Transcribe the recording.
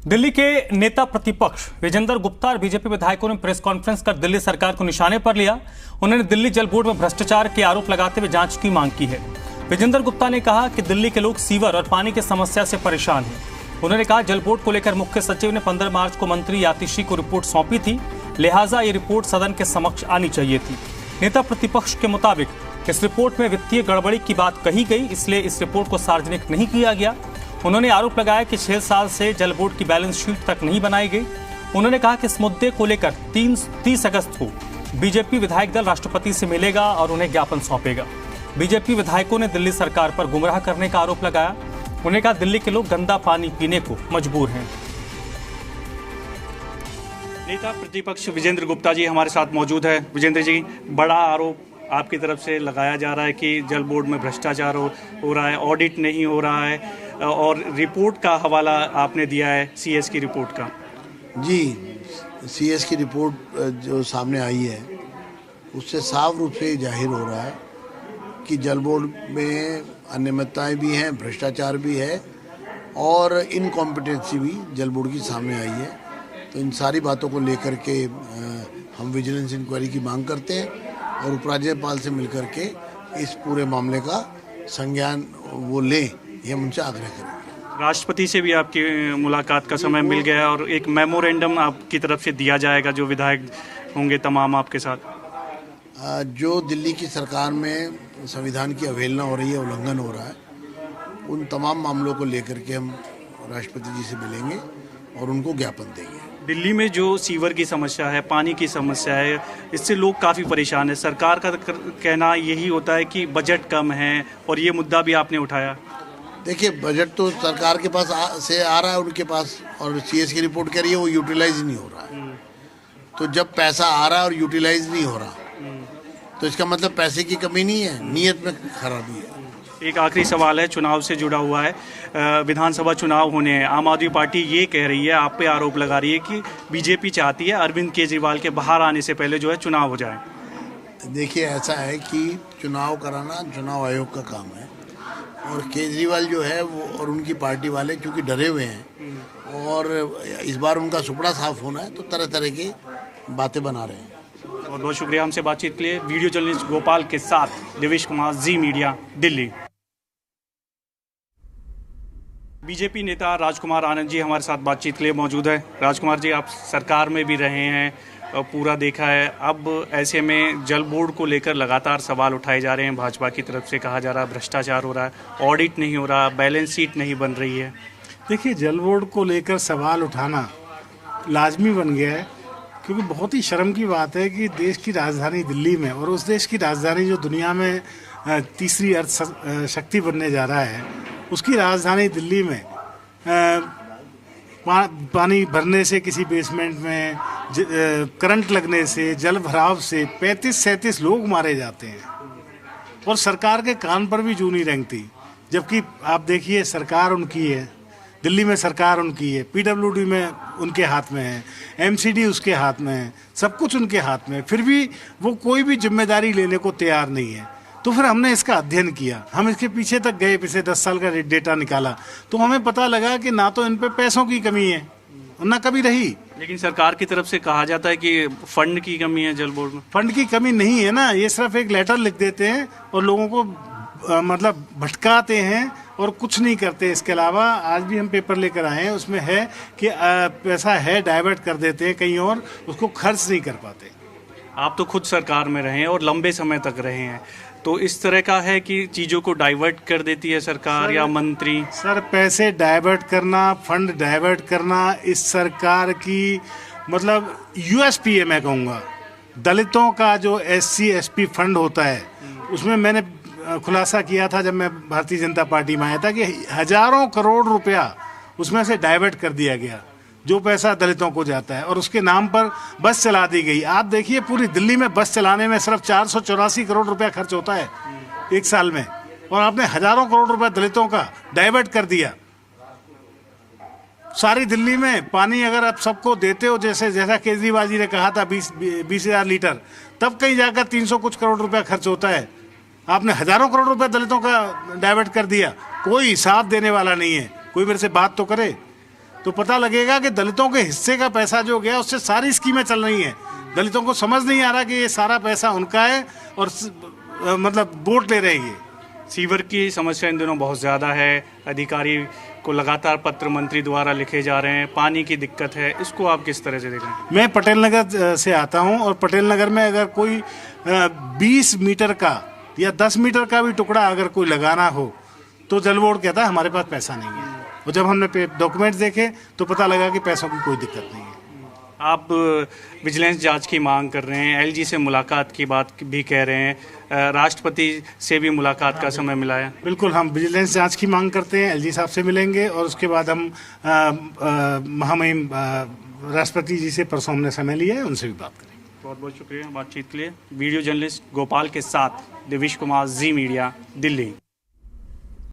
दिल्ली के नेता प्रतिपक्ष विजेंद्र गुप्ता और बीजेपी विधायकों ने प्रेस कॉन्फ्रेंस कर दिल्ली सरकार को निशाने पर लिया। उन्होंने दिल्ली जल बोर्ड में भ्रष्टाचार के आरोप लगाते हुए जांच की मांग की है। विजेंद्र गुप्ता ने कहा कि दिल्ली के लोग सीवर और पानी की समस्या से परेशान हैं। उन्होंने कहा जल बोर्ड को लेकर मुख्य सचिव ने 15 मार्च को मंत्री आतिशी को रिपोर्ट सौंपी थी, लिहाजा ये रिपोर्ट सदन के समक्ष आनी चाहिए थी। नेता प्रतिपक्ष के मुताबिक इस रिपोर्ट में वित्तीय गड़बड़ी की बात कही गई, इसलिए इस रिपोर्ट को सार्वजनिक नहीं किया गया। उन्होंने आरोप लगाया कि 6 साल से जल बोर्ड की बैलेंस शीट तक नहीं बनाई गई। उन्होंने कहा कि इस मुद्दे को लेकर 30 अगस्त को बीजेपी विधायक दल राष्ट्रपति से मिलेगा और उन्हें ज्ञापन सौंपेगा। बीजेपी विधायकों ने दिल्ली सरकार पर गुमराह करने का आरोप लगाया। उन्होंने कहा दिल्ली के लोग गंदा पानी पीने को मजबूर हैं। नेता प्रतिपक्ष विजेंद्र गुप्ता जी हमारे साथ मौजूद है। विजेंद्र जी, बड़ा आरोप आपकी तरफ से लगाया जा रहा है कि जल बोर्ड में भ्रष्टाचार हो रहा है, ऑडिट नहीं हो रहा है और रिपोर्ट का हवाला आपने दिया है सीएस की रिपोर्ट का। जी, सीएस की रिपोर्ट जो सामने आई है उससे साफ रूप से जाहिर हो रहा है कि जल बोर्ड में अनियमितताएं भी हैं, भ्रष्टाचार भी है और इनकॉम्पिटेंसी भी जल बोर्ड की सामने आई है। तो इन सारी बातों को लेकर के हम विजिलेंस इंक्वायरी की मांग करते हैं और उपराज्यपाल से मिलकर के इस पूरे मामले का संज्ञान वो लें, ये हम उनसे आग्रह करेंगे। राष्ट्रपति से भी आपकी मुलाकात का समय मिल गया है और एक मेमोरेंडम आपकी तरफ से दिया जाएगा जो विधायक होंगे तमाम आपके साथ। जो दिल्ली की सरकार में संविधान की अवहेलना हो रही है, उल्लंघन हो रहा है, उन तमाम मामलों को लेकर के हम राष्ट्रपति जी से मिलेंगे और उनको ज्ञापन देंगे। दिल्ली में जो सीवर की समस्या है, पानी की समस्या है, इससे लोग काफ़ी परेशान है। सरकार का कहना यही होता है कि बजट कम है और ये मुद्दा भी आपने उठाया। देखिए, बजट तो सरकार के पास से आ रहा है उनके पास, और सीएस की रिपोर्ट कह रही है वो यूटिलाइज नहीं हो रहा है। तो जब पैसा आ रहा है और यूटिलाइज नहीं हो रहा तो इसका मतलब पैसे की कमी नहीं है, नीयत में खराबी है। एक आखिरी सवाल है, चुनाव से जुड़ा हुआ है। विधानसभा चुनाव होने हैं, आम आदमी पार्टी ये कह रही है, आप पे आरोप लगा रही है कि बीजेपी चाहती है अरविंद केजरीवाल के बाहर आने से पहले जो है चुनाव हो जाए। देखिए, ऐसा है कि चुनाव कराना चुनाव आयोग का काम है और केजरीवाल जो है वो और उनकी पार्टी वाले चूँकि डरे हुए हैं और इस बार उनका सुपड़ा साफ होना है तो तरह तरह की बातें बना रहे हैं। बहुत बहुत शुक्रिया हमसे बातचीत के लिए। वीडियो जर्नलिस्ट गोपाल के साथ देवेश कुमार, जी मीडिया, दिल्ली। बीजेपी नेता राजकुमार आनंद जी हमारे साथ बातचीत के लिए मौजूद है। राजकुमार जी, आप सरकार में भी रहे हैं, पूरा देखा है। अब ऐसे में जल बोर्ड को लेकर लगातार सवाल उठाए जा रहे हैं। भाजपा की तरफ से कहा जा रहा है भ्रष्टाचार हो रहा है, ऑडिट नहीं हो रहा, बैलेंस शीट नहीं बन रही है। देखिए, जल बोर्ड को लेकर सवाल उठाना लाजमी बन गया है, क्योंकि बहुत ही शर्म की बात है कि देश की राजधानी दिल्ली में, और उस देश की राजधानी जो दुनिया में तीसरी अर्थ शक्ति बनने जा रहा है, उसकी राजधानी दिल्ली में पानी भरने से किसी बेसमेंट में करंट लगने से, जल भराव से 35-37 लोग मारे जाते हैं और सरकार के कान पर भी जू नहीं रेंगती। जबकि आप देखिए, सरकार उनकी है, दिल्ली में सरकार उनकी है, पीडब्ल्यूडी में उनके हाथ में है, एमसीडी उसके हाथ में है, सब कुछ उनके हाथ में है, फिर भी वो कोई भी जिम्मेदारी लेने को तैयार नहीं है। तो फिर हमने इसका अध्ययन किया, हम इसके पीछे तक गए, पिछले 10 साल का डेटा निकाला, तो हमें पता लगा कि ना तो इन पे पैसों की कमी है और ना कभी रही। लेकिन सरकार की तरफ से कहा जाता है कि फंड की कमी है जल बोर्ड में। फंड की कमी नहीं है ना, ये सिर्फ एक लेटर लिख देते हैं और लोगों को मतलब भटकाते हैं और कुछ नहीं करते। इसके अलावा आज भी हम पेपर लेकर आए हैं, उसमें है कि पैसा है डाइवर्ट कर देते हैं कहीं और, उसको खर्च नहीं कर पाते। आप तो खुद सरकार में रहे हैं और लंबे समय तक रहे हैं, तो इस तरह का है कि चीज़ों को डाइवर्ट कर देती है सरकार या मंत्री। सर, पैसे डाइवर्ट करना, फंड डाइवर्ट करना इस सरकार की मतलब यूएसपी है, मैं कहूँगा। दलितों का जो SC SP फंड होता है, उसमें मैंने खुलासा किया था जब मैं भारतीय जनता पार्टी में आया था कि हजारों करोड़ रुपया उसमें से डाइवर्ट कर दिया गया, जो पैसा दलितों को जाता है, और उसके नाम पर बस चला दी गई। आप देखिए, पूरी दिल्ली में बस चलाने में सिर्फ 484 करोड़ रुपया खर्च होता है एक साल में, और आपने हजारों करोड़ रुपया दलितों का डाइवर्ट कर दिया। सारी दिल्ली में पानी अगर आप सबको देते हो, जैसा केजरीवाल जी ने कहा था 20,000 लीटर, तब कहीं जाकर 300 कुछ करोड़ रुपया खर्च होता है। आपने हजारों करोड़ रुपए दलितों का डाइवर्ट कर दिया, कोई हिसाब देने वाला नहीं है, कोई मेरे से बात तो करे। तो पता लगेगा कि दलितों के हिस्से का पैसा जो गया उससे सारी स्कीमें चल रही हैं। दलितों को समझ नहीं आ रहा कि ये सारा पैसा उनका है और मतलब वोट ले रहे हैं। सीवर की समस्या इन दिनों बहुत ज़्यादा है, अधिकारी को लगातार पत्र मंत्री द्वारा लिखे जा रहे हैं, पानी की दिक्कत है, इसको आप किस तरह से देख रहे हैं? मैं पटेल नगर से आता हूं और पटेल नगर में अगर कोई 20 मीटर का या 10 मीटर का भी टुकड़ा अगर कोई लगाना हो तो जल बोर्ड कहता है हमारे पास पैसा नहीं है, और जब हमने डॉक्यूमेंट्स देखे तो पता लगा कि पैसों की कोई दिक्कत नहीं है। आप विजिलेंस जांच की मांग कर रहे हैं, एलजी से मुलाकात की बात भी कह रहे हैं, राष्ट्रपति से भी मुलाकात का समय मिला है। बिल्कुल, हम विजिलेंस जांच की मांग करते हैं, एलजी साहब से मिलेंगे और उसके बाद हम महामहिम राष्ट्रपति जी से परसों हमने समय लिया है, उनसे भी बात करेंगे। बहुत बहुत शुक्रिया बातचीत के लिए। वीडियो जर्नलिस्ट गोपाल के साथ देवेश कुमार, जी मीडिया, दिल्ली।